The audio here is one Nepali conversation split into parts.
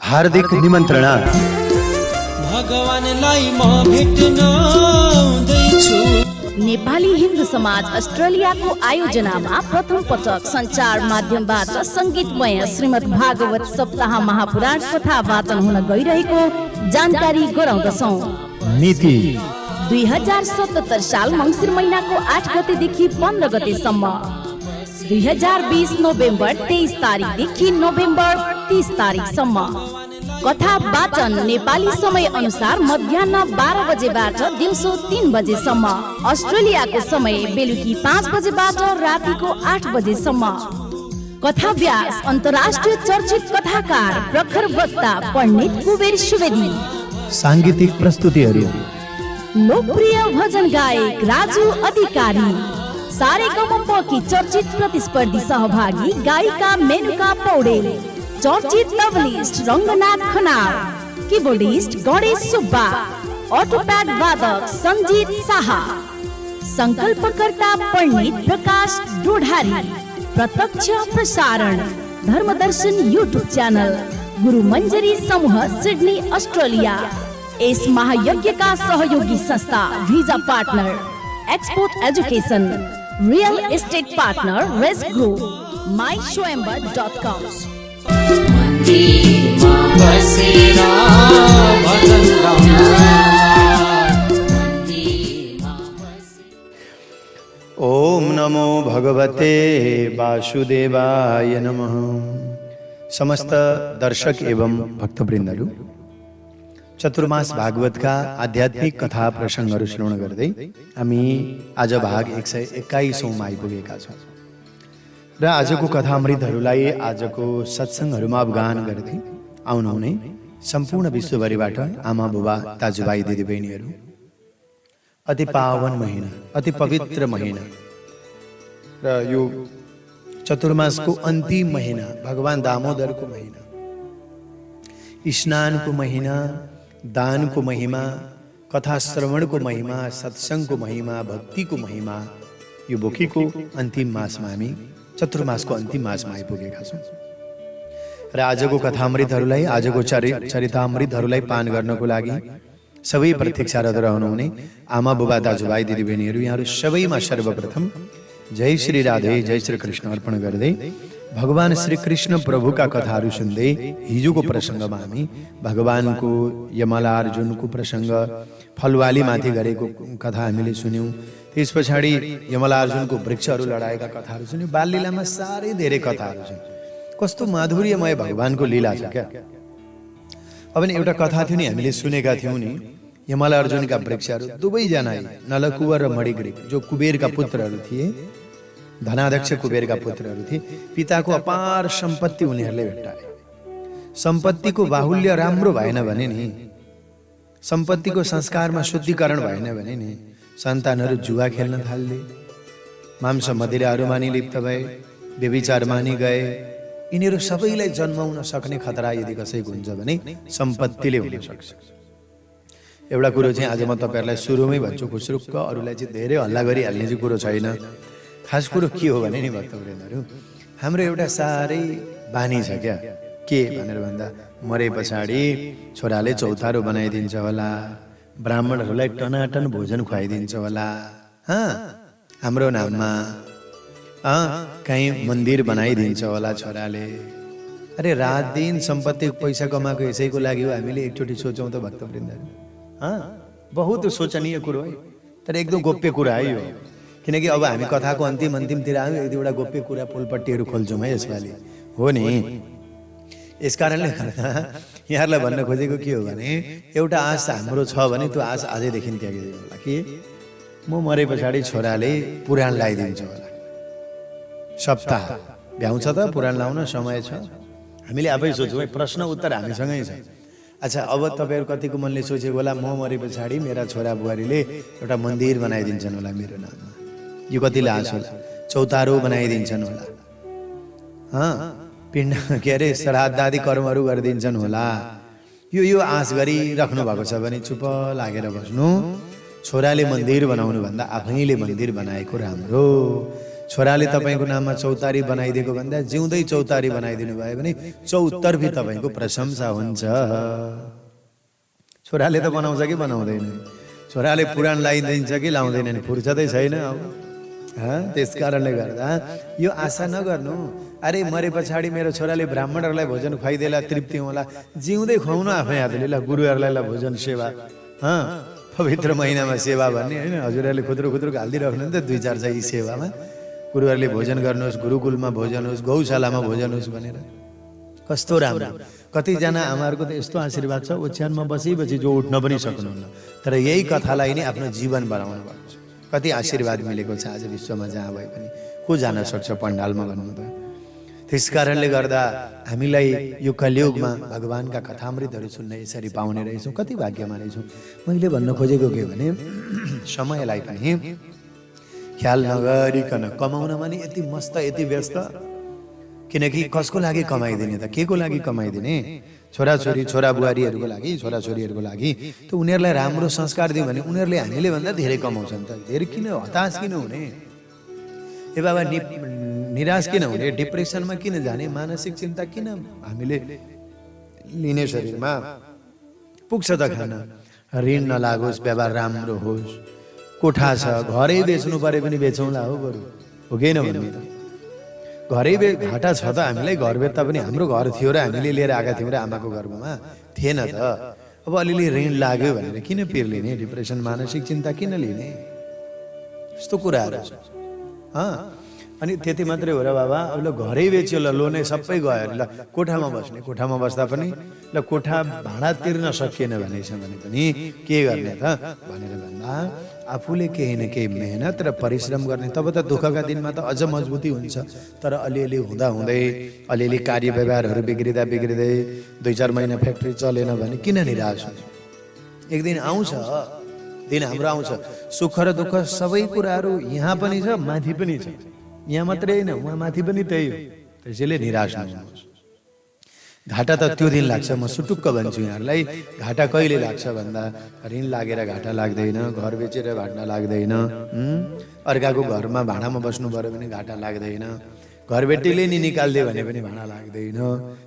हार्दिक निमन्त्रणा। भगवानलाई म भेट्न आउँदैछु। नेपाली हिन्दू समाज अस्ट्रेलियाको आयोजनामा प्रथम पटक सञ्चार माध्यमबाट सङ्गीतमय श्रीमद् भागवत सप्ताह महापुराण कथा वाचन हुन गइरहेको जानकारी गराउँदछौँ। मिति 2077 साल मङ्सिर महिनाको 8 गतेदेखि 15 गतेसम्म, 2020 नोभेम्बर 23 तारिकदेखि नोभेम्बर 30 तारिकसम्म। कथा वाचन नेपाली समय अनुसार मध्याह 12 बजेबाट दिउँसो 3 बजेसम्म, अस्ट्रेलियाको समय बेलुकी 5 बजेबाट रातिको 8 बजेसम्म। कथा व्यास अन्तर्राष्ट्रिय चर्चित कथाकार प्रखर वक्ता पण्डित कुबेर सुवेदी। साङ्गीतिक प्रस्तुतिहरू लोकप्रिय भजन गायक राजु अधिकारी। सारेगमप की चर्चित प्रतिस्पर्धी सहभागी गायिका मेनुका पौडेल। चर्चित तबलिस्ट रङ्गनाथ खनाल। कीबोर्डिस्ट गणेश सुब्बा। अटोप्याड वादक सञ्जित शाह। संकल्पकर्ता पण्डित प्रकाश डोढारी। प्रत्यक्ष प्रसारण धर्मदर्शन युट्युब च्यानल, गुरु मञ्जरी समूह सिडनी अस्ट्रेलिया। यस महायज्ञका सहयोगी संस्था भिजा partner export education, real estate partner race group, myswayambar.com। ओम नमो भगवते वासुदेवाय नमः। समस्त दर्शक एवं भक्तवृन्दहरू, चतुर्मास भागवतका आध्यात्मिक कथा प्रसङ्गहरू श्रवण गर्दै हामी आज भाग 121 मा आइपुगेका छौँ र आजको कथामृतहरूलाई आजको सत्सङ्गहरूमा अवगाहन गर्दै आउनुहुने सम्पूर्ण विश्वभरिबाट आमा बुबा दाजुभाइ दिदीबहिनीहरू, अति पावन महिना, अति पवित्र महिना र यो चतुर्मासको अन्तिम महिना, भगवान दामोदरको महिना, स्नानको महिना, दानको महिमा, कथा श्रवणको महिमा, सत्सङ्गको महिमा, भक्तिको महिमा, यो बोकेको अन्तिम मासमा हामी चतुर्मासको अन्तिम मासमा आइपुगेका छौँ र आजको कथामृतहरूलाई, आजको चरितामृतहरूलाई पान गर्नको लागि सबै प्रतीक्षारत रहनुहुने आमा बुबा दाजुभाइ दिदीबहिनीहरू, यहाँहरू सबैमा सर्वप्रथम जय श्री राधे, जय श्री कृष्ण अर्पण गर्दै भगवान श्री कृष्ण प्रभुका कथाहरू सुन्दै हिजोको प्रसङ्गमा हामी भगवानको यमलार्जुनको प्रसङ्ग, फलवालीमाथि गरेको कथा हामीले सुन्यौँ। त्यस पछाडि यमलार्जुनको वृक्षहरू लडाएका कथाहरू सुन्यौँ। बाललीलामा साह्रै धेरै कथाहरू छन्। कस्तो माधुर्यमय भगवानको लीला छ क्या। अब नि एउटा कथा थियो नि, हामीले सुनेका थियौँ नि, यमलार्जुनका वृक्षहरू दुवैजना नलकुवर र मणिग्रीव जो कुबेरका पुत्रहरू थिए, धनाध्यक्ष कुबेरका पुत्रहरू थिए। पिताको अपार सम्पत्ति उनीहरूले भेट्टाए। सम्पत्तिको बाहुल्य राम्रो भएन भने नि, सम्पत्तिको संस्कारमा शुद्धिकरण भएन भने नि, सन्तानहरू जुवा खेल्न थाल्थे, मांस मदिराहरूमा नि लिप्त भए, व्यभिचारमा नि गए। यिनीहरू सबैलाई जन्माउन सक्ने खतरा यदि कसैको हुन्छ भने सम्पत्तिले हुन सक्छ। एउटा कुरो चाहिँ आज म तपाईँहरूलाई सुरुमै भन्छु, खुसरुक्क, अरूलाई चाहिँ धेरै हल्ला गरिहाल्ने चाहिँ कुरो छैन। खास कुरो के हो भने नि भक्तवृन्दहरू, हाम्रो एउटा साह्रै बानी छ क्या। के भनेर भन्दा, मरे पछाडि छोराले चौतारो बनाइदिन्छ होला, ब्राह्मणहरूलाई टनाटन भोजन खुवाइदिन्छ होला, हाम्रो नाममा कहीँ मन्दिर बनाइदिन्छ होला छोराले। अरे रात दिन सम्पत्ति पैसा कमाएको यसैको लागि हो। हामीले एकचोटि सोचौँ त भक्तवृन्दहरू, बहुत सोचनीय कुरो है, तर एकदम गोप्य कुरा है यो। किनकि अब हामी कथाको अन्तिमतिर आयौँ, एक दुईवटा गोप्य कुरा पोलपट्टिहरू खोल्छौँ है यसपालि, हो नि। यस कारणले गर्दा यहाँहरूलाई भन्न खोजेको के हो भने, एउटा आश हाम्रो छ भने त्यो आश आजैदेखि त्यागिदिनु होला। के म मरे पछाडि छोराले पुराण लगाइदिन्छ होला। सप्ताह भ्याउँछ त पुराण लाउन, समय छ। हामीले आफै सोचौँ है, प्रश्न उत्तर हामीसँगै छ। अच्छा, अब तपाईँहरू कतिको मनले सोचेको होला, म मरे पछाडि मेरा छोरा बुहारीले एउटा मन्दिर बनाइदिन्छन् होला मेरो नाममा। यो कतिले आश होला। चौतारो बनाइदिन्छन् होला, पिण्ड के अरे श्राद्ध आदि कर्महरू गरिदिन्छन् होला। यो आश गरिराख्नु भएको छ भने चुप लागेर बस्नु। छोराले मन्दिर बनाउनु भन्दा आफैले मन्दिर बनाएको राम्रो। छोराले तपाईँको नाममा चौतारी बनाइदिएको भन्दा जिउँदै चौतारी बनाइदिनु भयो भने चौतर्फी तपाईँको प्रशंसा हुन्छ। छोराले त बनाउँछ कि बनाउँदैन? छोराले पुराण लगाइदिन्छ कि लाउँदैन नि? फुर्सदै छैन अब। त्यस कारणले गर्दा यो आशा नगर्नु, अरे मरे पछाडि मेरो छोराले ब्राह्मणहरूलाई भोजन खुवाइदिएला तृप्ति होला, जिउँदै खुवाउनु आफै हातले। ल गुरुहरूलाई ल भोजन सेवा, पवित्र महिनामा सेवा भन्ने होइन, हजुरहरूले खुद्रो खुद्रो हालिदिइराख्नु नि त 2-4 चाहिँ सेवामा। गुरुहरूले भोजन गर्नुहोस्, गुरुकुलमा भोजन होस्, गौशालामा भोजन होस् भनेर। कस्तो राम्रो! कतिजना आमाहरूको त यस्तो आशीर्वाद छ, ओछ्यानमा बसी जो उठ्न पनि सक्नुहुन्न, तर यही कथालाई नै आफ्नो जीवन बनाउनु भएको छ। कति आशीर्वाद मिलेको छ आज विश्वमा जहाँ भए पनि। को जान सक्छ पण्डालमा भन्नु त? त्यस कारणले गर्दा हामीलाई यो कलियुगमा भगवानका कथामृतहरू सुन्न यसरी पाउने रहेछौँ, कति भाग्यमा रहेछौँ। मैले भन्न खोजेको के भने समयलाई पनि ख्याल नगरिकन कमाउनमा नि यति मस्त, यति व्यस्त। किनकि कसको लागि कमाइदिने त? के को लागि कमाइदिने? छोराछोरी, छोरा बुहारीहरूको लागि, छोराछोरीहरूको लागि। त उनीहरूलाई राम्रो संस्कार दियो भने उनीहरूले हामीले भन्दा धेरै कमाउँछन् त। धेरै किन हताश किन हुने? ए बाबा निराश किन हुने? डिप्रेसनमा किन जाने? मानसिक चिन्ता किन हामीले लिने? शरीरमा पुग्छ त खान। ऋण नलागोस्, व्यवहार राम्रो होस्, कोठा छ, घरै बेच्नु परे पनि बेचौँला हो बरु, हो कि न भन्नु त? घरै घाटा छ त हामीलाई, घर बेच्दा पनि हाम्रो घर थियो र हामीले लिएर आएका थियौँ र आमाको गर्भमा थिएन त। अब अलिअलि ऋण लाग्यो भनेर किन पिर लिने? डिप्रेसन, मानसिक चिन्ता किन लिने? यस्तो कुराहरू छ। अनि त्यति मात्रै हो र बाबा? अब ल घरै बेच्यो, ल लोनै सबै गयो, ल कोठामा बस्ने, कोठामा बस्दा पनि ल कोठा भाडा तिर्न सकिएन भनेछ भने पनि के गर्ने त भनेर भन्दा आफूले केही न केही मेहनत र परिश्रम गर्ने, तब त दुःखका दिनमा त अझ मजबुती हुन्छ। तर अलिअलि हुँदै अलिअलि कार्य व्यवहारहरू बिग्रिँदै 2-4 महिना फ्याक्ट्री चलेन भने किन निराश हुन्छ? एक दिन आउँछ, दिन हाम्रो आउँछ। सुख र दुःख सबै कुराहरू यहाँ पनि छ, माथि पनि छ। यहाँ मात्रै होइन, उहाँ माथि पनि त्यही हो। त्यसैले निराश नहुनुहोस्। घाटा त त्यो दिन लाग्छ। म सुटुक्क भन्छु यहाँहरूलाई, घाटा कहिले लाग्छ भन्दा ऋण लागेर घाटा लाग्दैन, घर बेचेर घाटा लाग्दैन, अर्काको घरमा भाडामा बस्नु पर्यो भने घाटा लाग्दैन, घरबेटीले नि निकाल्दियो भने पनि भाडा लाग्दैन।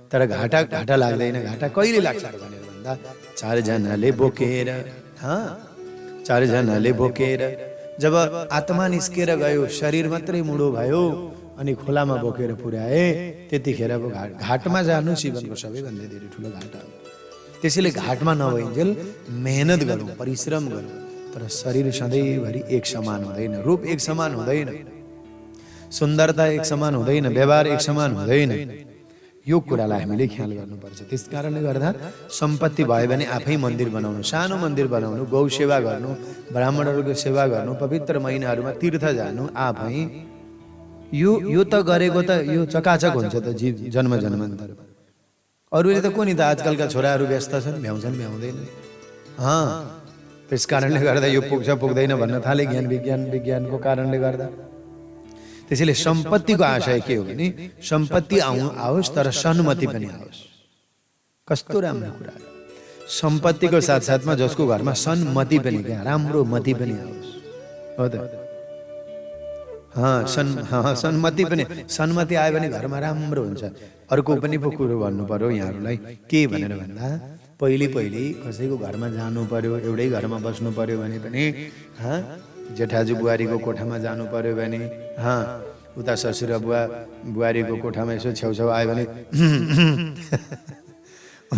तर घाटा लाग्दैन। घाटा कहिले लाग्छ भनेर भन्दा 4 जनाले बोकेर, 4 जनाले बोकेर जब आत्मा निस्केर गयो, शरीर मात्रै मुडो भयो अनि खोलामा बोकेर पुर्याए, त्यतिखेर अब घाटमा जानु जीवनको सबैभन्दा धेरै ठुलो घाटा हो। त्यसैले घाटमा नभइन्जेल मेहनत गरौँ, परिश्रम गरौँ। तर शरीर सधैँभरि एक समान हुँदैन, रूप एक समान हुँदैन, सुन्दरता एक समान हुँदैन, व्यवहार एक समान हुँदैन। यो कुरालाई हामीले ख्याल गर्नुपर्छ। त्यस कारणले गर्दा सम्पत्ति भयो भने आफै मन्दिर बनाउनु, सानो मन्दिर बनाउनु, गौ सेवा गर्नु, ब्राह्मणहरूको सेवा गर्नु, पवित्र महिनाहरूमा तीर्थ जानु, आफै यो त गरेको त यो चकाचक हुन्छ त जन्म जन्मान्तर। अरूले त को नि त आजकलका छोराहरू व्यस्त छन्, भ्याउँछन् भ्याउँदैन। त्यस कारणले गर्दा यो पुग्छ पुग्दैन भन्न थाले विज्ञानको कारणले गर्दा। त्यसैले सम्पत्तिको आशय के हो भने सम्पत्ति आओस् तर सन्मति पनि आओस्। कस्तो राम्रो कुरा! सम्पत्तिको साथसाथमा जसको घरमा सन्मति पनि, क्या राम्रो मति पनि आओस्, हो त? सन्मति पनि, सन्मति आयो भने घरमा राम्रो हुन्छ। अर्को पनि पो कुरो भन्नु पर्यो यहाँहरूलाई, के भनेर भन्दा पहिले कसैको घरमा जानु पर्यो, एउटै घरमा बस्नु पर्यो भने पनि, जेठाजु बुहारीको कोठामा जानु पर्यो भने, उता ससुरा बुहारीको कोठामा यसो छेउछाउ आयो भने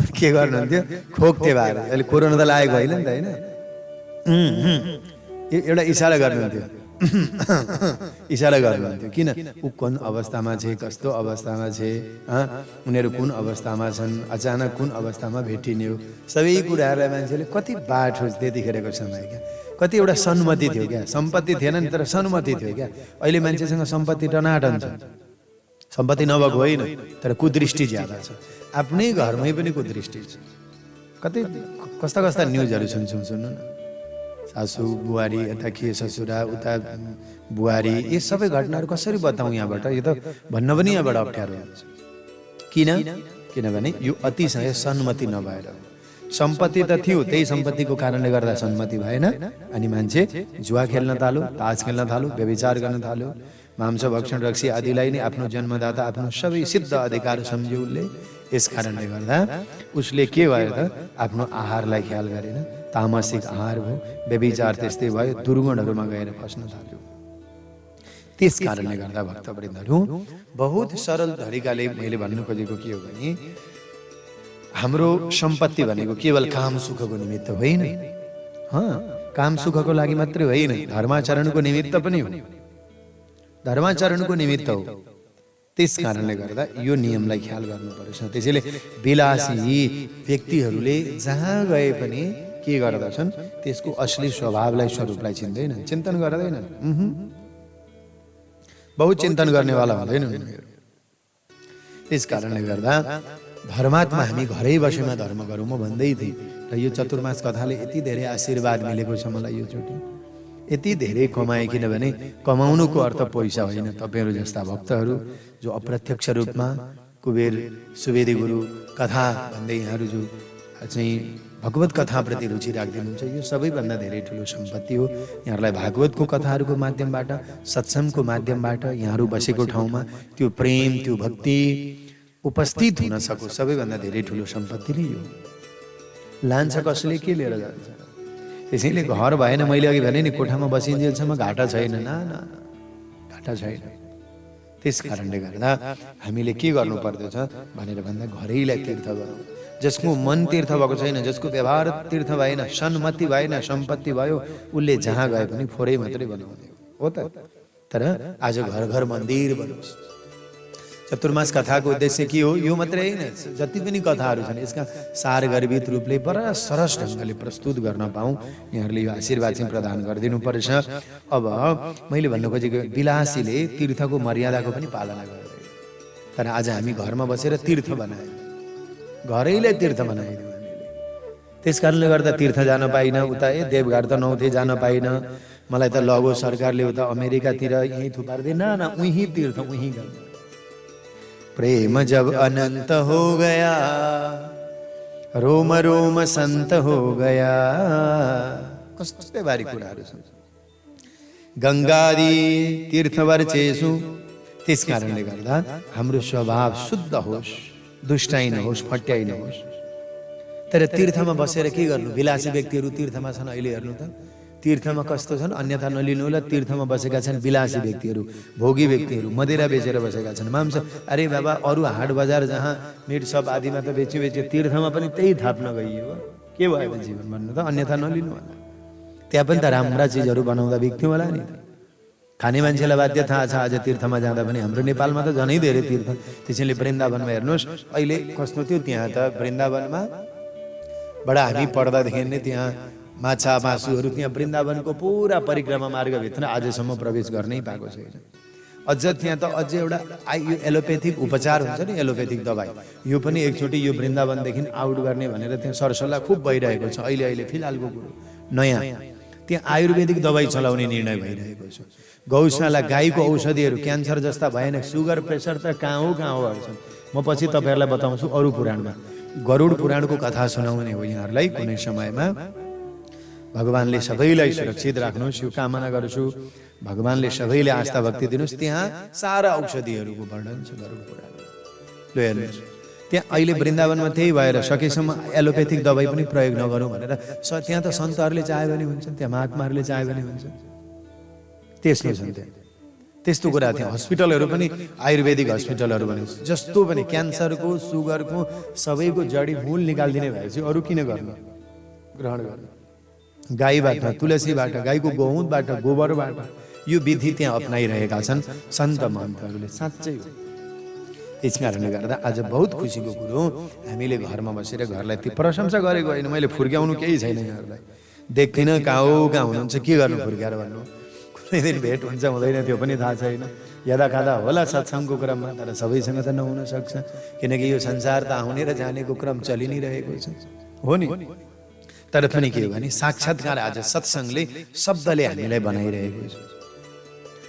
के गर्नुहुन्थ्यो? खोक्थे भएर, अहिले कोरोना त लागेको होइन नि त, होइन? एउटा इसारा गर्नुहुन्थ्यो, इसारा गर्नुहुन्थ्यो। किन? ऊ कुन अवस्थामा छ, कस्तो अवस्थामा छ, उनीहरू कुन अवस्थामा छन्, अचानक कुन अवस्थामा भेटिने हो, सबै कुराहरूलाई मान्छेले कति बाठो त्यतिखेरको समय क्या। कति एउटा सन्मति थियो क्या, सम्पत्ति थिएन नि तर सन्मति थियो क्या। अहिले मान्छेसँग सम्पत्ति टनाटन छ, सम्पत्ति नभएको होइन तर कुदृष्टि ज्यादा छ। आफ्नै घरमै पनि कुदृष्टि छ। कति कस्ता न्युजहरू सुन्छौँ, सुन्नु न। सासू बुहारी, यता के ससुरा, उता बुहारी, यो सबै घटनाहरू कसरी बताउँ यहाँबाट? यो त भन्न पनि यहाँबाट अप्ठ्यारो हुन्छ। किनभने यो अतिशय सन्मति नभएर। सम्पत्ति त थियो, त्यही सम्पत्तिको कारणले गर्दा सन्मति भएन, अनि मान्छे जुवा खेल्न थाल्यो, तास खेल्न थाल्यो, व्यभिचार गर्न थाल्यो, मांस भक्षण रक्सी आदिलाई नै आफ्नो जन्मदाता आफ्नो सबै सिद्ध अधिकार सम्झ्यो उसले। यस कारणले गर्दा उसले के भयो त आफ्नो आहारलाई ख्याल गरेन, तामसिक आहार भयो, व्यभिचार त्यस्तै भयो, दुर्गुणहरूमा गएर फस्न थाल्यो। त्यस कारणले गर्दा भक्तवृन्दहरू बहुत सरल तरिकाले मैले भन्नु खोजेको के हो भने हाम्रो सम्पत्ति भनेको केवल काम सुखको निमित्त होइन, काम सुखको लागि मात्रै होइन, धर्माचरणको निमित्त पनि हो, धर्माचरणको निमित्त हो। त्यस कारणले गर्दा यो नियमलाई ख्याल गर्नुपर्छ। त्यसैले विलासी व्यक्तिहरूले जहाँ गए पनि के गर्दछन् त्यसको असली स्वभावलाई स्वरूपलाई चिन्दैनन्, चिन्तन गर्दैनन्। बहुत चिन्तन गर्नेवाला हुँदैन उनीहरू। त्यस कारणले गर्दा धर्मात्मा हामी घरै बसेमा धर्म गरौँ म भन्दै थिएँ र यो चतुर्मास कथाले यति धेरै आशीर्वाद मिलेको छ मलाई यो चोटि, यति धेरै कमाए। किनभने कमाउनुको अर्थ पैसा होइन। तपाईँहरू जस्ता भक्तहरू जो अप्रत्यक्ष रूपमा कुबेर सुवेदी गुरु कथा भन्दै यहाँहरू जो चाहिँ भगवत कथाप्रति रुचि राखिदिनुहुन्छ यो सबैभन्दा धेरै ठुलो सम्पत्ति हो। यहाँहरूलाई भागवतको कथाहरूको माध्यमबाट, सत्सङ्गको माध्यमबाट यहाँहरू बसेको ठाउँमा त्यो प्रेम, त्यो भक्ति उपस्थित हुन सको, सबैभन्दा धेरै ठुलो सम्पत्ति नै यो। लान्छ कसले, के लिएर जान्छ? त्यसैले घर भएन, मैले अघि भने नि कोठामा बसिन्जेलसम्म घाटा छैन, न घाटा छैन। त्यस कारणले गर्दा हामीले के गर्नु पर्दछ भनेर भन्दा घरैलाई तीर्थ गरौँ। जसको मन तीर्थ भएको छैन, जसको व्यवहार तीर्थ भएन, सन्मति भएन, सम्पत्ति भयो, उसले जहाँ गए पनि फोरै मात्रै बनाउने हो त। तर आज घर घर मन्दिर बनोस्। चतुर्मास कथाको उद्देश्य के हो? यो मात्रै होइन, जति पनि कथाहरू छन् यसका सारगर्भित रूपले बडा सरस ढङ्गले प्रस्तुत गर्न पाऊँ, यहाँहरूले यो आशीर्वाद चाहिँ प्रदान गरिदिनु पर्छ। अब मैले भन्नु खोजेको विलासीले तीर्थको मर्यादाको पनि पालना गर्दैन। तर आज हामी घरमा बसेर तीर्थ बनायौँ, घरैलाई तीर्थ बनाइदिउँ हामीले। त्यस कारणले गर्दा तीर्थ जान पाइन, उता देवघाट त नौथे जान पाइन, मलाई त लगो सरकारले उता अमेरिकातिर यहीँ थुपार्दै, न उहीँ तीर्थ उहीँ गर्नु। प्रेम जब अनंत हो गया, रोम रोम संत हो गया। कस्तो भारी कुराहरू छन्। गङ्गादि तीर्थवर्चेषु। त्यस कारणले गर्दा हाम्रो स्वभाव शुद्ध होस्, दुष्टाइ नहोस्, फट्याइ नहोस्। तर तीर्थमा बसेर के गर्नु? विलासी व्यक्तिहरू तीर्थमा छन् अहिले, हेर्नु त तीर्थमा कस्तो छन्, अन्यथा नलिनु होला। तीर्थमा बसेका छन् विलासी व्यक्तिहरू, भोगी व्यक्तिहरू, मदिरा बेचेर बसेका छन्। मांस, अरे बाबा, अरू हाट बजार जहाँ मिट सब आदिमा त बेच्यो, तीर्थमा पनि त्यही थाप्न गइयो। के भयो त जीवन भन्नु त? अन्यथा नलिनु होला। त्यहाँ पनि त राम्रा चिजहरू बनाउँदा बिक्थ्यो होला नि त। खाने मान्छेलाई बाध्य थाहा छ आज तीर्थमा जाँदा पनि। हाम्रो नेपालमा त झनै धेरै तीर्थ। त्यसैले वृन्दावनमा हेर्नुहोस् अहिले कस्तो थियो। त्यहाँ त वृन्दावनमा बडा हामी पढ्दादेखि नै त्यहाँ माछा मासुहरू, त्यहाँ वृन्दावनको पुरा परिक्रमा मार्गभित्र आजसम्म प्रवेश गर्नै पाएको छैन। अझ त्यहाँ त अझ एउटा यो एलोपेथिक उपचार हुन्छ नि, एलोपेथिक दबाई, यो पनि एकचोटि यो वृन्दावनदेखि आउट गर्ने भनेर त्यहाँ सरसल्लाह खुब भइरहेको छ। अहिले फिलहालको कुरो नयाँ त्यहाँ आयुर्वेदिक दबाई चलाउने निर्णय भइरहेको छ। गौशाला, गाईको औषधिहरू, क्यान्सर जस्ता भएन, सुगर प्रेसर त कहाँ हो छन्। म पछि तपाईँहरूलाई बताउँछु अरू पुराणमा। गरुड पुराणको कथा सुनाउने हो यहाँहरूलाई कुनै समयमा। भगवानले सबैलाई सुरक्षित राख्नुहोस् यो कामना गर्छु। भगवानले सबैले आस्था भक्ति दिनुहोस्। त्यहाँ सारा औषधिहरूको वर्णन छ गरुड पुराणमा। ल हेर्नुहोस्, त्यहाँ अहिले वृन्दावनमा त्यही भएर सकेसम्म एलोपेथिक दबाई पनि प्रयोग नगरौँ भनेर त्यहाँ त सन्तहरूले चाहे भने हुन्छन्, त्यहाँ महात्माहरूले चाहे भने हुन्छन्। त्यस्तो छन् त्यहाँ, त्यस्तो कुरा। त्यहाँ हस्पिटलहरू पनि आयुर्वेदिक हस्पिटलहरू पनि, जस्तो पनि क्यान्सरको, सुगरको सबैको जडी मूल निकालिदिने भएपछि अरू किन गर्नु? ग्रहण गर्नु। गाईबाट, तुलसीबाट, गाईको गहुँतबाट, गोबरबाट यो विधि त्यहाँ अपनाइरहेका छन् सन्त महन्तहरूले। साँच्चै हो। त्यस कारणले गर्दा आज बहुत खुसीको कुरो हामीले घरमा बसेर घरलाई ती प्रशंसा गरेको होइन। मैले फुर्क्याउनु केही छैन यहाँहरूलाई। देख्दिनँ कहाँ हुनुहुन्छ, के गर्नु फुर्क्याएर भन्नु। कुनै दिन भेट हुन्छ हुँदैन त्यो पनि थाहा छैन। यदा खादा होला सत्सङ्गको क्रममा, तर सबैसँग त नहुन सक्छ। किनकि यो संसार त आउने र जानेको क्रम चलि नै रहेको छ, हो नि। तर पनि के हो भने साक्षात्कार आज सत्सङ्गले, शब्दले हामीलाई बनाइरहेको छ।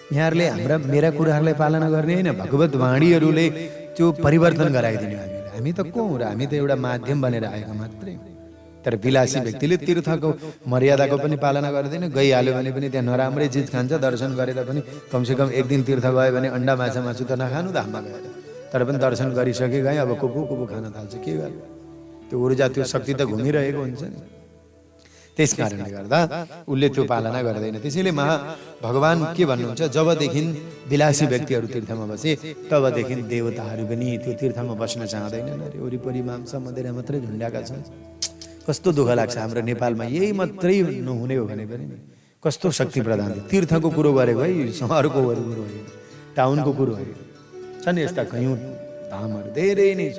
यहाँहरूले मेरा कुराहरूलाई पालना गर्ने होइन, भगवत वाणीहरूले त्यो परिवर्तन गराइदिने हामीलाई। हामी त को हो र? हामी त एउटा माध्यम बनेर आएका मात्रै। तर विलासी व्यक्तिले तीर्थको मर्यादाको पनि पालना गर्दैन, गइहाल्यो भने पनि त्यहाँ नराम्रै चिज खान्छ, दर्शन गरेर पनि कमसेकम एक दिन तीर्थ गयो भने अन्डा माछा मासु त नखानु धाममा गएर, तर पनि दर्शन गरिसके गए अब कुपु खान थाल्छ, के गर्नु, त्यो ऊर्जा त्यो शक्ति त घुमिरहेको हुन्छ नि। त्यस कारणले गर्दा उसले त्यो पालना गर्दैन। त्यसैले भगवान के भन्नुहुन्छ, जबदेखि विलासी व्यक्तिहरू तीर्थमा बसे तबदेखि देवताहरू पनि त्यो तीर्थमा बस्न चाहँदैनन् अरे। वरिपरि मांस मदिरा मात्रै झुन्ड्याएका छन्। कस्तो दुःख लाग्छ, हाम्रो नेपालमा यही मात्रै नहुने हो भने पनि कस्तो शक्ति प्रदान। तीर्थको कुरो गरेको है, सहरको कुरो होइन, टाउनको कुरो होइन, छन् यस्ता कयौँ धामहरू धेरै नै छ।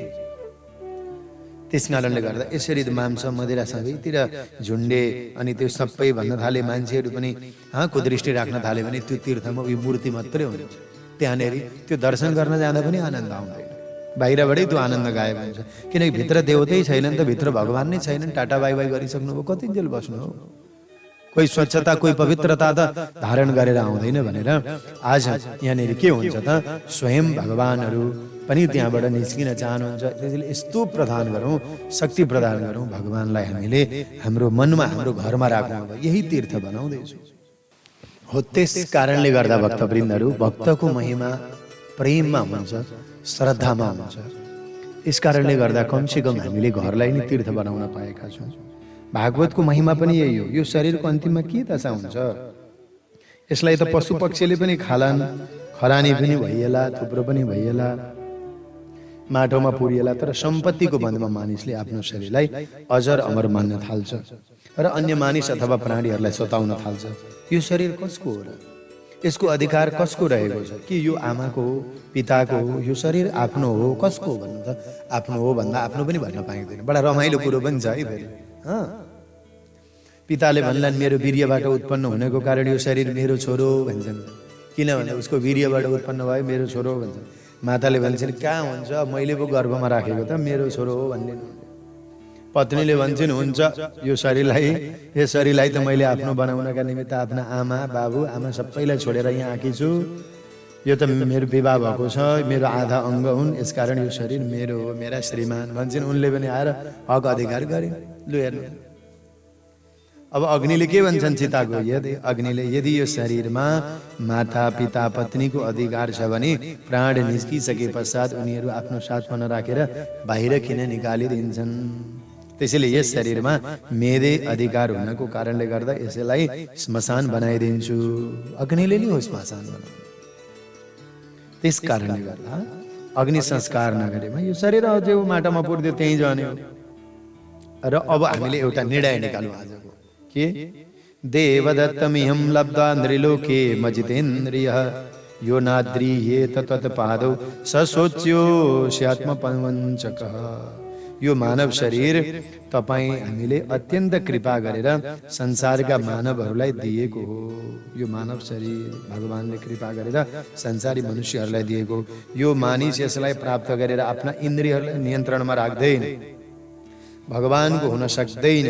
त्यस कारणले गर्दा यसरी मांस मदिरा सबैतिर झुन्डे अनि त्यो सबै भन्न थाले, मान्छेहरू पनि को दृष्टि राख्न थाले भने त्यो तीर्थमा उयो मूर्ति मात्रै हुन्छ। त्यहाँनिर त्यो दर्शन गर्न जाँदा पनि आनन्द आउँदैन, बाहिरबाटै त्यो आनन्द गायब हुन्छ। किनकि भित्र देवतै छैनन् त, भित्र भगवान नै छैनन्। टाटा बाई बाई गरिसक्नुभयो, कति जेल बस्नु हो। कोही स्वच्छता कोही पवित्रता त धारण गरेर आउँदैन भनेर आज यहाँनिर के हुन्छ त, स्वयं भगवानहरू पनि त्यहाँबाट निस्किन चाहनुहुन्छ। त्यसैले यस्तो प्रदान गरौँ, शक्ति प्रदान गरौँ भगवानलाई, हामीले हाम्रो मनमा हाम्रो घरमा राखौँ। अब यही तीर्थ बनाउँदैछु हो। त्यस कारणले गर्दा भक्तवृन्दहरू, भक्तको महिमा प्रेममा हुन्छ, श्रद्धामा हुन्छ। यस कारणले गर्दा कमसेकम हामीले घरलाई नै तीर्थ बनाउन पाएका छौँ। भागवतको महिमा पनि यही हो। यो शरीरको अन्तिममा के दशा हुन्छ, यसलाई त पशु पक्षीले पनि खालान्, खरानी पनि भइएला, थुप्रो पनि भइएला, माटोमा पुरिएला, तर सम्पत्तिको बन्धमा मानिसले आफ्नो शरीरलाई अजर अमर मान्न थाल्छ र अन्य मानिस अथवा प्राणीहरूलाई सताउन थाल्छ। यो शरीर कसको हो र, यसको अधिकार कसको रहेको छ, कि यो आमाको हो, पिताको हो, यो शरीर आफ्नो हो, कसको हो भन्नु त। आफ्नो हो भन्दा आफ्नो पनि भन्न पाइँदैन। बडा रमाइलो कुरो पनि छ है फेरि। पिताले भन्लान् मेरो वीर्यबाट उत्पन्न हुनेको कारण यो शरीर मेरो छोरो भन्छन्, किनभने उसको वीर्यबाट उत्पन्न भयो, मेरो छोरो भन्छन्। माताले भन्छन् कहाँ हुन्छ, मैले पो गर्भमा राखेको त, मेरो छोरो हो भन्ने। पत्नीले भन्छन् हुन्छ, यो शरीरलाई त मैले आफ्नो बनाउनका निमित्त आफ्ना आमा बाबु आमा सबैलाई छोडेर यहाँ आएकी छु, यो त मेरो विवाह भएको छ, मेरो आधा अङ्ग हुन्, यसकारण यो शरीर मेरो हो, मेरा श्रीमान भन्छन्। उनले पनि आएर हक अधिकार गरे। लु हेर्नु, अब अग्निले के भन्छन् चिताको, अग्निले यदि यो शरीरमा माता पिता पत्नीको अधिकार छ भने प्राण निस्किसके पश्चात उनीहरू आफ्नो साथमा नराखेर बाहिर किन निकालिदिन्छन्। त्यसैले यस शरीरमा मेरै अधिकार हुनको कारणले गर्दा यसलाई श्मशान बनाइदिन्छु। अग्निले नै हो श्मशान बनाउनु। त्यस कारणले गर्दा अग्नि संस्कार नगरेमा यो शरीर अझै माटामा पुर्दियो, त्यहीँ जाने हो। र अब हामीले एउटा निर्णय निकाल्नु आजको, के देवदत्तमिहं लब्ध्वा नृलोके मजितेन्द्रियः यो नाद्रियेत तत्पादौ सशोच्यो स्यात्मपवञ्चकः। यो मानव शरीर तपाईँ हामीले अत्यन्त कृपा गरेर संसारका मानवहरूलाई दिएको हो। यो मानव शरीर भगवानले कृपा गरेर संसारी मनुष्यहरूलाई दिएको। यो मानिस यसलाई प्राप्त गरेर आफ्ना इन्द्रियहरूलाई नियन्त्रणमा राख्दैन, भगवानको हुन सक्दैन।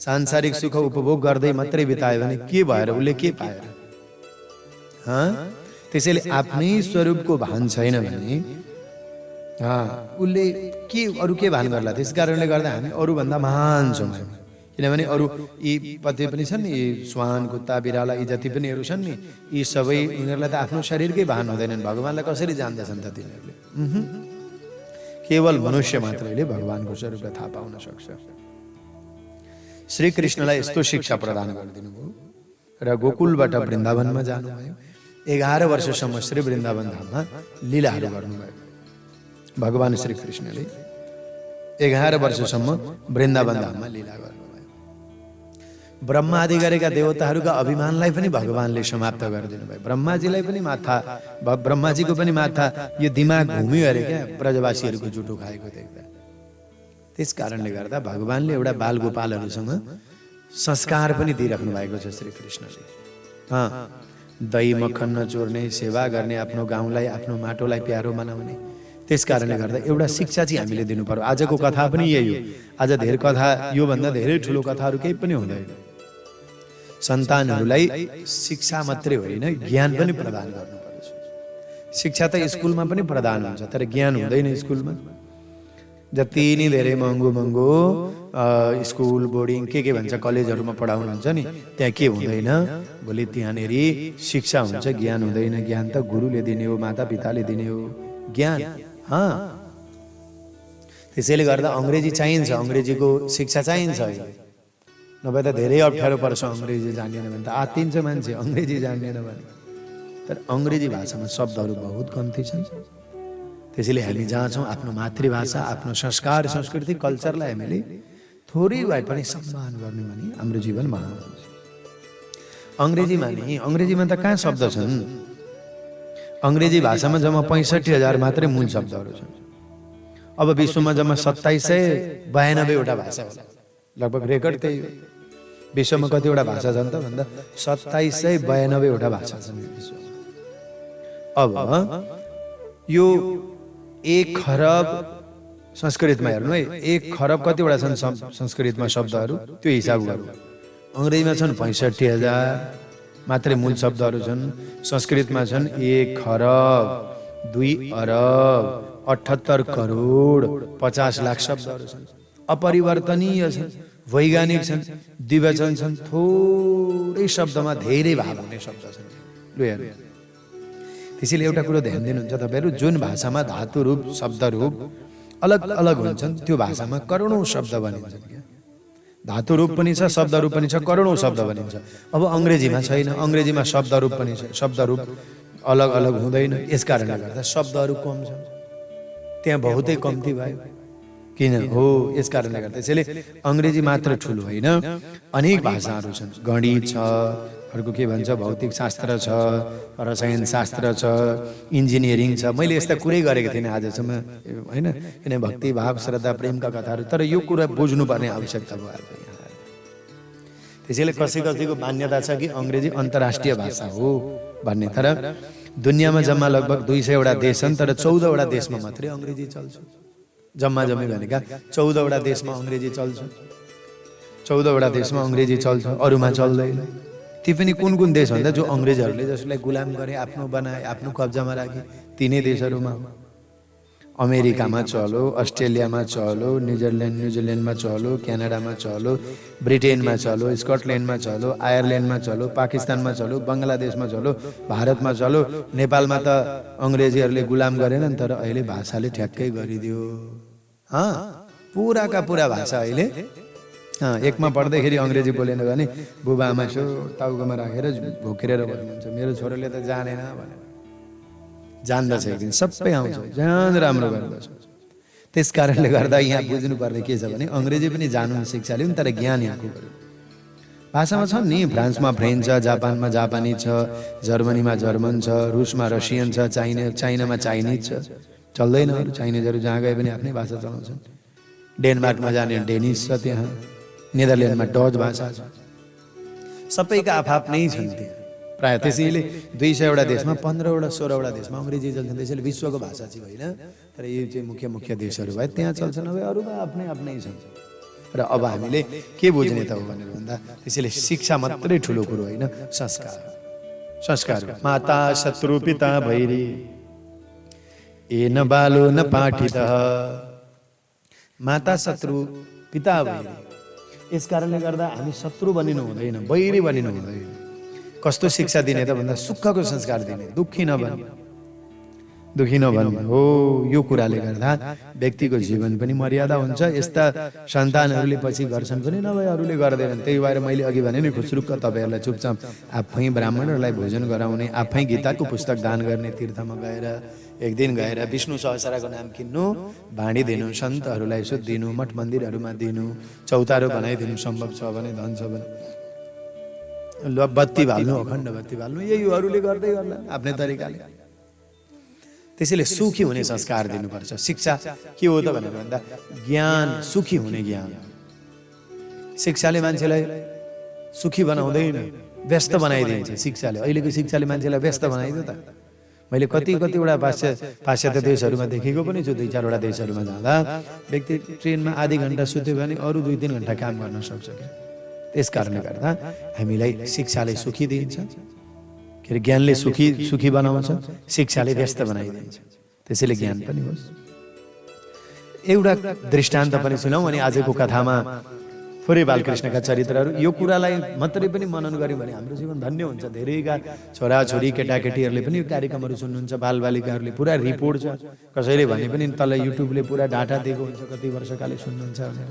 सांसारिक सुख उपभोग गर्दै मात्रै बितायो भने के भएर, उसले के पाएर? त्यसैले आफ्नै स्वरूपको भान छैन भने उसले के अरू के भान गर्ला। त्यस कारणले गर्दा हामी अरूभन्दा महान छौँ हामी। किनभने अरू यी पति पनि छन् नि, स्वान कुत्ता बिराला यी जति पनि अरू छन् नि, यी सबै उनीहरूलाई त आफ्नो शरीरकै भान हुँदैनन्। भगवानलाई कसरी जान्दछन् त तिनीहरूले? केवल मनुष्य मात्रैले भगवानको स्वरूपलाई थाहा पाउन सक्छ। श्री कृष्णलाई यस्तो शिक्षा प्रदान गरिदिनु भयो र गोकुलबाट वृन्दावनमा जानुभयो। 11 वर्षसम्म श्री वृन्दावन धाममा लीलाहरू गर्नुभयो। भगवान श्री कृष्णले 11 वर्षसम्म वृन्दावन धाममा लीला गर्नुभयो। ब्रह्मा आदि गरेका देवताहरूका अभिमानलाई पनि भगवानले समाप्त गरिदिनु भयो। ब्रह्माजीलाई पनि माथा, ब्रह्माजीको पनि माथा यो दिमाग घुम्यो अरे क्या, ब्रजवासीहरूको जुठो खाएको देख्दा। त्यस कारणले गर्दा भगवानले एउटा बालगोपालहरूसँग संस्कार पनि दिइराख्नु भएको छ श्री कृष्णले। दही मक्खन नचोर्ने, सेवा गर्ने, आफ्नो गाउँलाई आफ्नो माटोलाई प्यारो बनाउने। त्यस कारणले गर्दा एउटा शिक्षा चाहिँ हामीले दिनु पर्यो। आजको कथा पनि यही हो। आज धेरै कथा, योभन्दा धेरै ठुलो कथाहरू केही पनि हुँदैन। सन्तानहरूलाई शिक्षा मात्रै होइन, ज्ञान पनि प्रदान गर्नुपर्छ। शिक्षा त स्कुलमा पनि प्रदान हुन्छ, तर ज्ञान हुँदैन स्कुलमा। जति नै धेरै महँगो महँगो स्कुल बोर्डिङ के भन्छ कलेजहरूमा पढाउनुहुन्छ नि त्यहाँ के हुँदैन भोलि त्यहाँनेरि शिक्षा हुन्छ ज्ञान हुँदैन ज्ञान त गुरुले दिने हो माता पिताले दिने हो ज्ञान त्यसैले गर्दा अङ्ग्रेजी चाहिन्छ अङ्ग्रेजीको शिक्षा चाहिन्छ नभए त धेरै अप्ठ्यारो पर्छ अङ्ग्रेजी जान्दैन भने त आत्तिन्छ मान्छे अङ्ग्रेजी जान्दैन भने तर अङ्ग्रेजी भाषामा शब्दहरू बहुत कम्ती छन् त्यसैले हामी जहाँ छौँ आफ्नो मातृभाषा आफ्नो संस्कार संस्कृति कल्चरलाई हामीले थोरै भए पनि सम्मान गर्ने भने हाम्रो जीवन महान हुन्छ अङ्ग्रेजीमा त कहाँ शब्द छन् अङ्ग्रेजी भाषामा जम्मा 65,000 मात्रै मूल शब्दहरू छन् अब विश्वमा जम्मा 2792 वटा भाषा होला लगभग रेकर्ड त्यही हो विश्वमा कतिवटा भाषा छन् त भन्दा 2792 वटा भाषा छन् विश्वमा अब यो 1 खरब संस्कृतमा हेर्नु है 1 खरब कतिवटा छन् संस्कृतमा शब्दहरू त्यो हिसाब गर्नु अङ्ग्रेजीमा छन् 65,000 मात्रै मूल शब्दहरू छन् संस्कृतमा छन् 1 खरब 2 अरब 78 करोड 50 लाख शब्दहरू छन् अपरिवर्तनीय छन् वैज्ञानिक छन् द्विवचन छन् थोरै शब्दमा धेरै भाव हुने शब्द छन् लु हेर्नु त्यसैले एउटा कुरो ध्यान दिनुहुन्छ तपाईहरु जुन भाषामा धातु रूप शब्द रूप अलग अलग हुन्छन् त्यो भाषामा करोडौं शब्द बनिन्छन् क्या धातु रूप पनि छ शब्द रूप पनि छ करोडौं शब्द बनिन्छ अब अङ्ग्रेजीमा छैन अङ्ग्रेजीमा शब्द रूप पनि छ शब्द रूप अलग अलग हुँदैन यसकारणले गर्दा शब्दहरू कम छन् त्यहाँ बहुतै कम्ती भयो किन हो यसकारणले गर्दा त्यसैले अङ्ग्रेजी मात्र ठुलो होइन अनेक भाषाहरू छन् गणित छ अर्को के भन्छ भौतिक शास्त्र छ रसायन शास्त्र छ इन्जिनियरिङ छ मैले यस्ता कुरै गरेको थिएन आजसम्म हैन किन भक्ति भाव श्रद्धा प्रेमका कथाहरू तर यो कुरा बुझ्नुपर्ने आवश्यकता भयो आज यहाँ त्यसैले कसैको मान्यता छ कि अङ्ग्रेजी अन्तर्राष्ट्रिय भाषा हो भन्ने तर दुनियाँमा जम्मा लगभग 200 वटा देश छन् तर 14 वटा देशमा मात्रै अङ्ग्रेजी चल्छ जम्मा जम्मी भनेका 14 वटा देशमा अङ्ग्रेजी चल्छ 14 वटा देशमा अङ्ग्रेजी चल्छ अरूमा चल्दैन ती पनि कुन कुन देश भन्दा जो अङ्ग्रेजहरूले जसलाई गुलाम गरे आफ्नो बनाए आफ्नो कब्जामा राखे तिनै देशहरूमा अमेरिकामा चलो अस्ट्रेलियामा चलो न्युजिल्यान्डमा चलो क्यानाडामा चलो ब्रिटेनमा चलो स्कटल्यान्डमा चलो आयरल्यान्डमा चलो पाकिस्तानमा चलो बङ्गलादेशमा चलो भारतमा चलो नेपालमा त अङ्ग्रेजीहरूले गुलाम गरेनन् तर अहिले भाषाले ठ्याक्कै गरिदियो पुराका पुरा भाषा अहिले एकमा पढ्दाखेरि अङ्ग्रेजी बोलेन भने बुबा आमा छो टाउकोमा राखेर भोकेर भन्नुहुन्छ मेरो छोराले त जानेन भनेर जान्दछ एक दिन सबै आउँछ जान राम्रो गर्दछ त्यसकारणले गर्दा यहाँ बुझ्नुपर्ने के छ भने अङ्ग्रेजी पनि जानु शिक्षा लिउन् तर ज्ञान यहाँको गर्नु भाषामा छन् नि फ्रान्समा फ्रेन्च छ जापानमा जापानी छ जर्मनीमा जर्मन छ रुसमा रसियन छ चाइनामा चाइनिज छ चल्दैन अरू चाइनिजहरू जहाँ गए पनि आफ्नै भाषा चलाउँछन् डेनमार्कमा जाने डेनिस छ त्यहाँ नेदरल्यान्डमा डच भाषा छ सबैका आफ्नै छन् त्यहाँ प्राय त्यसैले 200 वटा देशमा 15 वटा 16 वटा देशमा अङ्ग्रेजी चल्छन् त्यसैले विश्वको भाषा चाहिँ होइन तर यो चाहिँ मुख्य देशहरू भए त्यहाँ चल्छन् अब अरूमा आफ्नै छन् र अब हामीले के बुझ्ने त हो भनेर भन्दा त्यसैले शिक्षा मात्रै ठुलो कुरो होइन संस्कार माता शत्रु पिता भैरी ए न बालो न पाठित माता शत्रु पिता भैरी यस कारणले गर्दा हामी शत्रु बनिनु हुँदैन बैरी बनिनु हुँदैन कस्तो शिक्षा दिने त भन्दा सुखको संस्कार दिने दुखी नबन्ने हो यो कुराले गर्दा व्यक्तिको जीवन पनि मर्यादा हुन्छ यस्ता सन्तानहरूले पछि गर्छन् पनि नभए अरूले गर्दैनन् त्यही भएर मैले अघि भने नि खुसरुक्क तपाईहरुलाई चुपचाप आफै ब्राह्मणहरूलाई भोजन गराउने आफै गीताको पुस्तक दान गर्ने तीर्थमा गएर एक दिन गएर विष्णु सहस्रको नाम किन्नु भाँडी दिनु सन्तहरूलाई यसो दिनु मठ मन्दिरहरूमा दिनु चौतारो बनाइदिनु सम्भव छ भने धन छ भने बत्ती बाल्नु अखण्ड बत्ती बाल्नु यही अरूले गर्दै गर्ला आफ्नै तरिकाले त्यसैले सुखी हुने संस्कार दिनुपर्छ शिक्षा के हो त भनेर भन्दा ज्ञान सुखी हुने ज्ञान शिक्षाले मान्छेलाई सुखी बनाउँदैन व्यस्त बनाइदिन्छ शिक्षाले अहिलेको शिक्षाले मान्छेलाई व्यस्त बनाइदियो त मैले कतिवटा पाश्चात्य देशहरूमा देखेको पनि छु 2-4 वटा देशहरूमा जाँदा व्यक्ति ट्रेनमा आधी घण्टा सुत्यो भने अरू 2-3 घण्टा काम गर्न सक्छ क्या त्यसकारणले गर्दा हामीलाई शिक्षाले सुखी दिन्छ के ज्ञानले सुखी बनाउँछ शिक्षाले व्यस्त बनाइदिन्छ त्यसैले ज्ञान पनि होस् एउटा दृष्टान्त पनि सुनौँ अनि आजको कथामा थोरै बालकृष्णका चरित्रहरू यो कुरालाई मात्रै पनि मनन गर्यौँ भने हाम्रो जीवन धन्य हुन्छ। धेरैका छोराछोरी केटाकेटीहरूले पनि यो कार्यक्रमहरू सुन्नुहुन्छ, बालबालिकाहरूले पुरा रिपोर्ट छ, कसैले भने पनि तल युट्युबले पुरा डाटा दिएको हुन्छ कति वर्षकाले सुन्नुहुन्छ भनेर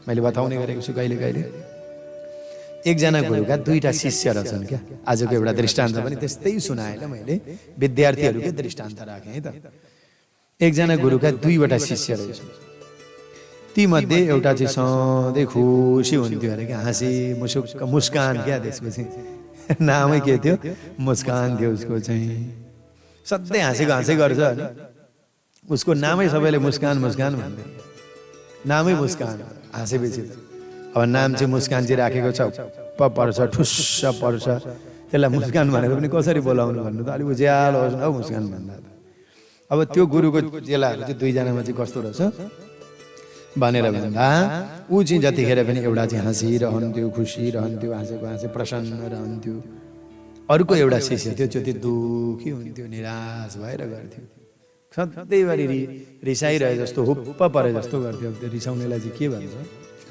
मैले बताउने गरेको छु कहिले कहिले। एकजना गुरुका दुईटा शिष्य रहेछन् क्या। आजको एउटा दृष्टान्त पनि त्यस्तै सुनाएन, मैले विद्यार्थीहरूकै दृष्टान्त राखेँ है त। एकजना गुरुका दुईवटा शिष्य रहेछन्। ती मध्ये एउटा चाहिँ सधैँ खुसी हुन्थ्यो अरे क्या, हाँसी मुस्कान क्या, त्यसपछि नामै के थियो, मुस्कान थियो उसको चाहिँ। सधैँ हाँसे गर्छ अनि उसको नामै सबैले मुस्कान मुस्कान भन्थे, नामै मुस्कान, हाँसेपछि त। अब नाम चाहिँ मुस्कान चाहिँ राखेको छ, पर्छ ठुस्स पर्छ, त्यसलाई मुस्कान भनेर पनि कसरी बोलाउनु भन्नु त अलिक उज्यालो होस् न हौ मुस्कान भन्दा त। अब त्यो गुरुको चेलाहरू चाहिँ दुईजनामा चाहिँ कस्तो रहेछ भनेर भन्दा ऊ चाहिँ जतिखेर पनि एउटा चाहिँ हाँसिरहन्थ्यो, खुसी रहन्थ्यो, हाँसे प्रसन्न रहन्थ्यो। अर्को एउटा शिष्य थियो त्यो दुःखी हुन्थ्यो, निराश भएर गर्थ्यो, सधैँभरि रिसाइरहे जस्तो, हुप्प परे जस्तो गर्थ्यो। त्यो रिसाउनेलाई चाहिँ के भन्छ,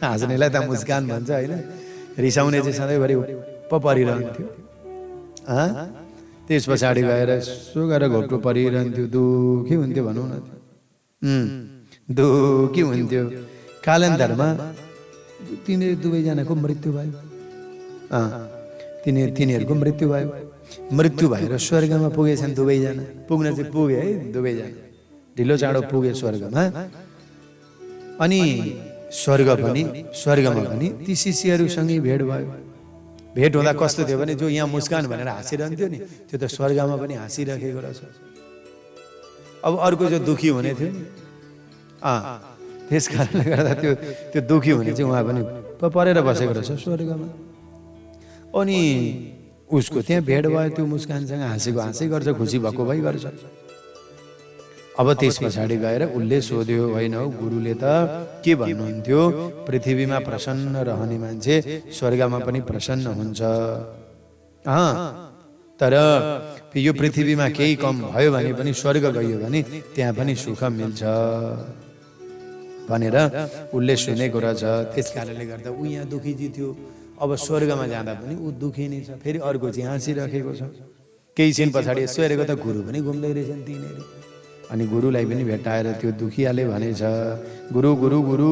हाँस्नेलाई त मुस्कान भन्छ होइन, रिसाउने चाहिँ सधैँभरि हुप्प परिरहन्थ्यो। त्यस पछाडि गएर यसो गरेर घोप्टो परिरहन्थ्यो, दुःखी हुन्थ्यो भनौँ न, दुःखी हुन्थ्यो। कालान्तरमा तिनीहरू दुवैजनाको मृत्यु भयो। तिनीहरूको मृत्यु भयो। मृत्यु भएर स्वर्गमा पुगेछन् दुवैजना। पुग्न चाहिँ पुगे है दुवैजना, ढिलो चाँडो पुगे स्वर्गमा। अनि स्वर्गमा पनि ती शिष्यहरूसँगै भेट भयो। भेट हुँदा कस्तो थियो भने जो यहाँ मुस्कान भनेर हाँसिरहन्थ्यो नि त्यो त स्वर्गमा पनि हाँसिराखेको रहेछ। अब अर्को जो दुःखी हुने थियो नि, त्यस कारणले गर्दा त्यो दुःखी हुने चाहिँ उहाँ पनि परेर बसेको रहेछ स्वर्गमा। अनि उसको त्यहाँ भेट भयो, त्यो मुस्कानसँग हाँसै गर्छ, खुसी भएको भइ गर्छ। अब त्यस पछाडि गएर उसले सोध्यो, होइन हौ गुरुले त के भन्नुहुन्थ्यो, पृथ्वीमा प्रसन्न रहने मान्छे स्वर्गमा पनि प्रसन्न हुन्छ, तर यो पृथ्वीमा केही कम भयो भने पनि स्वर्ग गयो भने त्यहाँ पनि सुख मिल्छ भनेर उसले सुनेको रहेछ। त्यस कारणले गर्दा ऊ यहाँ दुःखी थियो, अब स्वर्गमा जाँदा पनि ऊ दुःखी नै छ। फेरि अर्को चाहिँ हाँसिराखेको छ। केही छिन पछाडि यसो हेरेको त गुरु पनि घुम्दै रहेछन् तिनीहरू। अनि गुरुलाई पनि भेटाएर त्यो दुखियाले भनेछ, गुरु गुरु गुरु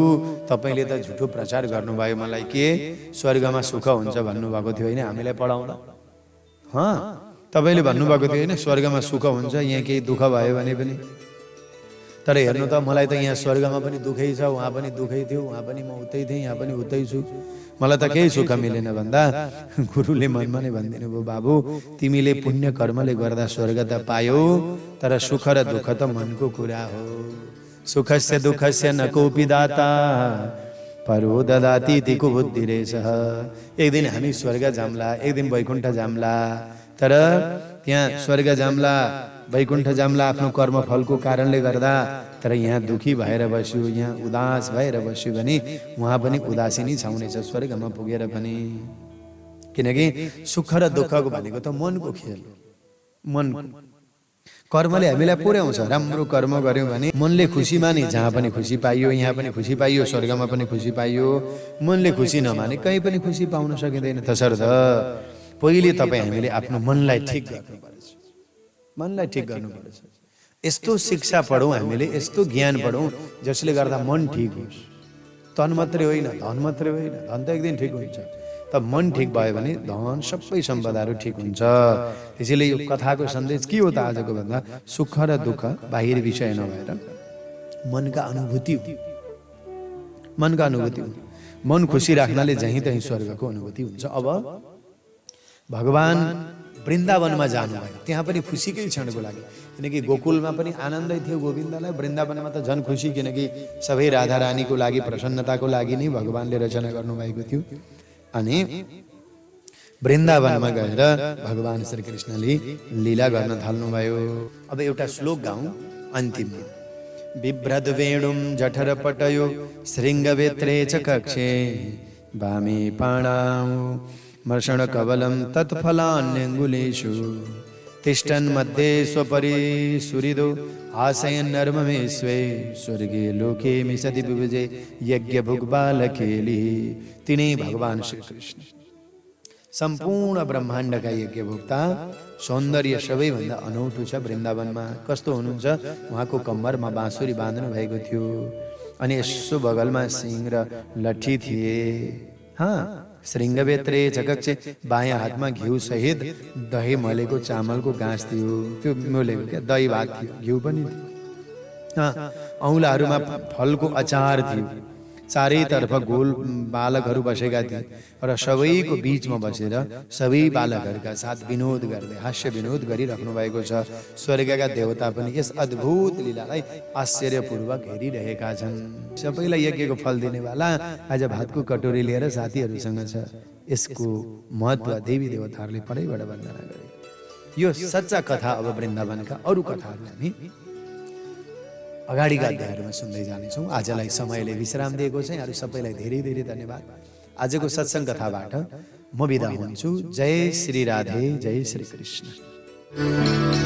तपाईँले त झुठो प्रचार गर्नुभयो, मलाई के स्वर्गमा सुख हुन्छ भन्नुभएको थियो होइन हामीलाई पढाउँदा। तपाईँले भन्नुभएको थियो होइन स्वर्गमा सुख हुन्छ, यहाँ केही दुःख भयो भने पनि। तर हेर्नु त मलाई त यहाँ स्वर्गमा पनि दुःखै छ, उहाँ पनि दुःखै थियो, उहाँ पनि म उतै थिएँ, यहाँ पनि उतै छु, मलाई त केही सुख मिलेन भन्दा गुरुले मनमा नै भनिदिनु भयो, बाबु तिमीले पुण्य कर्मले गर्दा स्वर्ग त पायौ, तर सुख र दुःख त मनको कुरा हो। सुखस्य दुःखस्य न कोपि दाता परो ददाति तिको बुद्धि रहेछ। एक दिन हामी स्वर्ग जाम्ला, एक दिन वैकुण्ठ जाम्ला, तर त्यहाँ स्वर्ग जाम्ला वैकुण्ठ जाम्ला आफ्नो कर्मफलको कारणले गर्दा, तर यहाँ दुखी भएर बस्यो, यहाँ उदास भएर बस्यो भने उहाँ पनि उदासी नै छाउनेछ स्वर्गमा पुगेर पनि। किनकि सुख र दुःखको भनेको त मनको खेल हो। मनको कर्मले हामीलाई पुर्याउँछ। राम्रो कर्म गर्यौँ भने मनले खुसी माने जहाँ पनि खुसी पाइयो, यहाँ पनि खुसी पाइयो, स्वर्गमा पनि खुसी पाइयो। मनले खुसी नमाने कहीँ पनि खुसी पाउन सकिँदैन। तसर्थ पहिले तपाईँ हामीले आफ्नो मनलाई ठिक गर्नुपर्छ, मनलाई ठिक गर्नुपर्छ। यस्तो शिक्षा पढौँ हामीले, यस्तो ज्ञान पढौँ जसले गर्दा मन ठिक होस्। तन मात्रै होइन, धन मात्रै होइन, धन त एक दिन ठिक हुन्छ, त मन ठिक भयो भने धन सबै सम्पदाहरू ठिक हुन्छ। त्यसैले यो कथाको सन्देश के हो त आजको भन्दा, सुख र दुःख बाहिर विषय नभएर मनका अनुभूति हो। मनका अनुभूति हो। मन खुसी राख्नाले जहीँ तहीँ स्वर्गको अनुभूति हुन्छ। अब भगवान वृन्दावनमा जानुभयो, त्यहाँ पनि खुसीकै क्षणको लागि, किनकि गोकुलमा पनि आनन्दै थियो गोविन्दलाई, वृन्दावनमा त झन् खुसी, किनकि सबै राधा रानीको लागि प्रसन्नताको लागि नै भगवानले रचना गर्नुभएको थियो। अनि वृन्दावनमा गएर भगवान श्रीकृष्णले लीला गर्न थाल्नुभयो। अब एउटा श्लोक गाउँ अन्तिममा। बिभ्रद वेणुं जठर पटयो शृङ्गवेत्रे च कक्षे वामे पाणां मर्षण कवलं तत्फलान्यङ्गुलेषु तिष्ठन् मध्ये स्वपरि सुहृदो आशयन् नर्ममे स्वे स्वर्गे लोके मिसति विभुजे यज्ञ भुग्बालकेली। तिनै भगवान श्री कृष्ण सम्पूर्ण ब्रह्माण्डका यज्ञ भोक्ता, सौन्दर्य सबैभन्दा अनौठो छ वृन्दावनमा। कस्तो हुनुहुन्छ, उहाँको कम्मरमा बाँसुरी बाँध्नु भएको थियो अनि यसो बगलमा सिंह र लट्ठी थिए। श्रृङ्गवेत्रे झकक्चे बायाँ हातमा घिउ सहित दही मलेको चामलको गाँस थियो, त्यो मोलेको क्या दही भात थियो, घिउ पनि थियो। औँलाहरूमा फलको अचार थियो। चारैतर्फ गोल बालकहरू बसेका थिए र सबैको बीचमा बसेर सबै बालकहरूका साथ विनोद गर्दै हास्य विनोद गरिराख्नु भएको छ। स्वर्गका देवता पनि यस अद्भुत लीलालाई आश्चर्यपूर्वक हेरिरहेका छन्। सबैलाई यज्ञको फल दिनेवाला आज भातको कटोरी लिएर साथीहरूसँग छ। यसको महत्त्व देवी देवताहरूले परैबाट वन्दना गरे। यो सच्चा कथा अब वृन्दावनका अरू कथाहरू हामी अगाडिका अध्यायहरूमा सुन्दै जानेछौँ। आजलाई समयले विश्राम दिएको छ। यहाँहरू सबैलाई धेरै धेरै धन्यवाद। आजको सत्सङ्ग कथाबाट म बिदा हुन्छु। जय श्री राधे, जय श्री कृष्ण।